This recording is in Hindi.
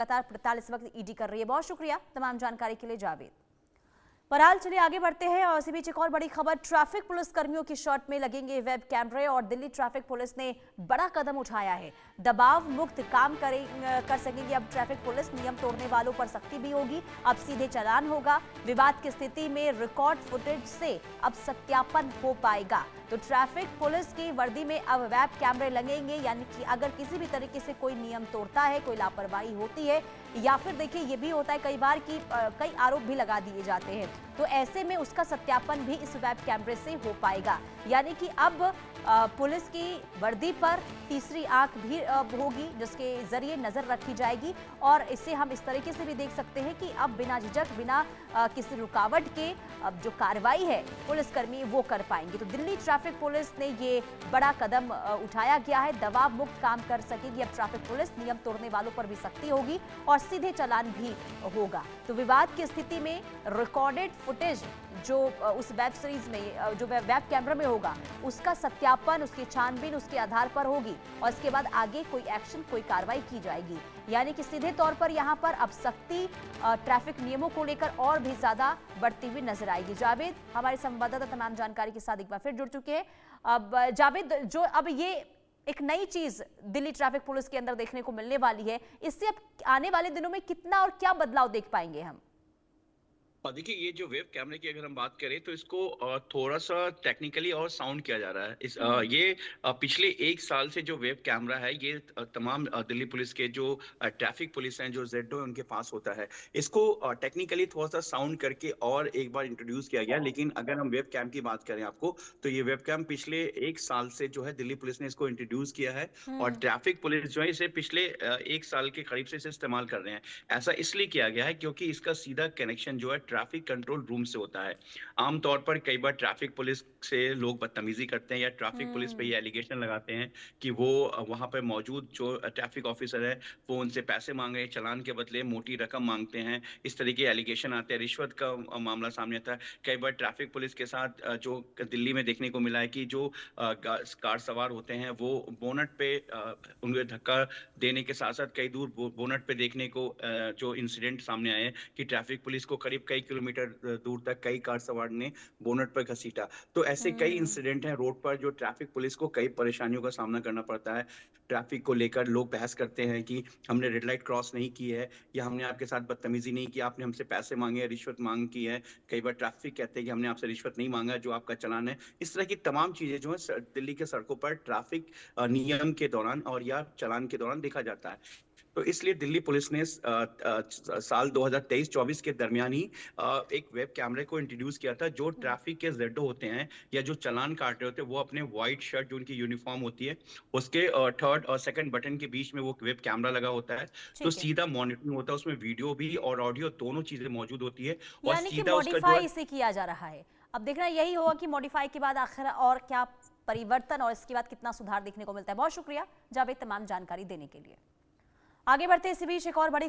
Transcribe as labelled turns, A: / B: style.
A: लगातार पड़ताल इस वक्त ईडी कर रही है। बहुत शुक्रिया तमाम जानकारी के लिए जावेद। बहरहाल चलिए आगे बढ़ते हैं और इसी बीच एक और बड़ी खबर, ट्रैफिक पुलिस कर्मियों की शर्ट में लगेंगे वेब कैमरे और दिल्ली ट्रैफिक पुलिस ने बड़ा कदम उठाया है। दबाव मुक्त काम कर सकेगी अब ट्रैफिक पुलिस। नियम तोड़ने वालों पर सख्ती भी होगी, अब सीधे चालान होगा। विवाद की स्थिति में रिकॉर्ड फुटेज से अब सत्यापन हो पाएगा। तो ट्रैफिक पुलिस की वर्दी में अब वेब कैमरे लगेंगे, यानी कि अगर किसी भी तरीके से कोई नियम तोड़ता है, कोई लापरवाही होती है या फिर देखिए ये भी होता है कई बार कि कई आरोप भी लगा दिए जाते हैं, तो ऐसे में उसका सत्यापन भी इस वेब कैमरे से हो पाएगा। यानी कि अब पुलिस की वर्दी पर तीसरी आंख भी होगी जिसके जरिए नजर रखी जाएगी और इससे हम इस तरीके से भी देख सकते हैं कि अब बिना झिझक, बिना किसी रुकावट के अब जो कार्रवाई है पुलिसकर्मी वो कर पाएंगे। तो दिल्ली ट्रैफिक पुलिस ने ये बड़ा कदम उठाया गया है। दबाव मुक्त काम कर सकेगी अब ट्रैफिक पुलिस। नियम तोड़ने वालों पर भी सख्ती होगी और सीधे चालान भी होगा। तो विवाद की स्थिति में रिकॉर्डेड फुटेज जो उस वेब सीरीज में जो वेब कैमरा में होगा उसका सत्यापन, उसकी छानबीन उसके आधार पर होगी और इसके बाद आगे कोई एक्शन, कोई कार्रवाई की जाएगी। यानी कि सीधे तौर पर यहाँ पर अब सख्ती ट्रैफिक नियमों को लेकर और भी ज्यादा बढ़ती हुई नजर आएगी। जावेद हमारे संवाददाता तमाम जानकारी के साथ एक बार फिर जुड़ चुके हैं। अब जावेद, जो अब ये एक नई चीज दिल्ली ट्रैफिक पुलिस के अंदर देखने को मिलने वाली है, इससे अब आने वाले दिनों में कितना और क्या बदलाव देख पाएंगे हम?
B: देखिए, ये जो वेब कैमरे की अगर हम बात करें तो इसको थोड़ा सा टेक्निकली और साउंड किया जा रहा है। ये पिछले एक साल से जो वेब कैमरा है ये तमाम दिल्ली पुलिस के जो ट्रैफिक पुलिस हैं, जो जेडो है, उनके पास होता है। इसको टेक्निकली थोड़ा सा साउंड करके और एक बार इंट्रोड्यूस किया गया। लेकिन अगर हम वेब कैम की बात करें आपको, तो ये वेब कैम पिछले एक साल से जो है दिल्ली पुलिस ने इसको इंट्रोड्यूस किया है और ट्रैफिक पुलिस जो है इसे पिछले एक साल के करीब से इसे इस्तेमाल कर रहे हैं। ऐसा इसलिए किया गया है क्योंकि इसका सीधा कनेक्शन जो है ट्रैफिक कंट्रोल रूम से होता है। आमतौर पर कई बार ट्रैफिक पुलिस से लोग बदतमीजी करते हैं या ट्रैफिक पुलिस पे ये एलिगेशन लगाते हैं कि वो वहां पर मौजूद जो ट्रैफिक ऑफिसर है वो उनसे पैसे मांग रहे हैं, चालान के बदले मोटी रकम मांगते हैं। इस तरह के एलिगेशन आते हैं, रिश्वत का मामला सामने आता है। कई बार ट्रैफिक पुलिस के साथ जो दिल्ली में देखने को मिला है कि जो कार सवार होते हैं वो बोनट पे उन्हें धक्का देने के साथ साथ कई दूर बोनट पे देखने को जो इंसिडेंट सामने आए हैं कि ट्रैफिक पुलिस को करीब कई किलोमीटर दूर तक कई कार सवार ने बोनट पर घसीटा। तो ऐसे कई इंसिडेंट हैं रोड पर जो ट्रैफिक पुलिस को कई परेशानियों का सामना करना पड़ता है। ट्रैफिक को लेकर लोग बहस करते हैं कि हमने रेड लाइट क्रॉस नहीं की है या हमने आपके साथ बदतमीजी नहीं की, आपने हमसे पैसे मांगे, रिश्वत मांग की है। कई बार ट्रैफिक कहते हैं कि हमने आपसे रिश्वत नहीं मांगा, जो आपका चालान है। इस तरह की तमाम चीजें जो है दिल्ली के सड़कों पर ट्रैफिक नियम के दौरान और या चालान के दौरान देखा जाता है। तो इसलिए दिल्ली पुलिस ने साल 2023-24 के दरमियान ही एक वेब कैमरे को इंट्रोड्यूस किया था। जो ट्रैफिक के जेडो होते हैं या जो चालान काट रहे होते हैं वो अपने व्हाइट शर्ट, जो उनकी यूनिफॉर्म होती है, उसके थर्ड और सेकंड बटन के बीच में वो वेब कैमरा लगा होता है। तो
A: ठीक है,
B: सीधा मॉनिटरिंग होता है, उसमें वीडियो भी और ऑडियो दोनों चीजें मौजूद होती है और
A: यानी कि
B: सीधा उसका जो
A: मॉडिफाई
B: है।
A: इसे किया जा रहा है। अब देखना यही होगा कि मॉडिफाई के बाद आखिर और क्या परिवर्तन और इसके बाद कितना सुधार देखने को मिलता है। बहुत शुक्रिया जावेद तमाम जानकारी देने के लिए। आगे बढ़ते इसी बीच एक और बड़ी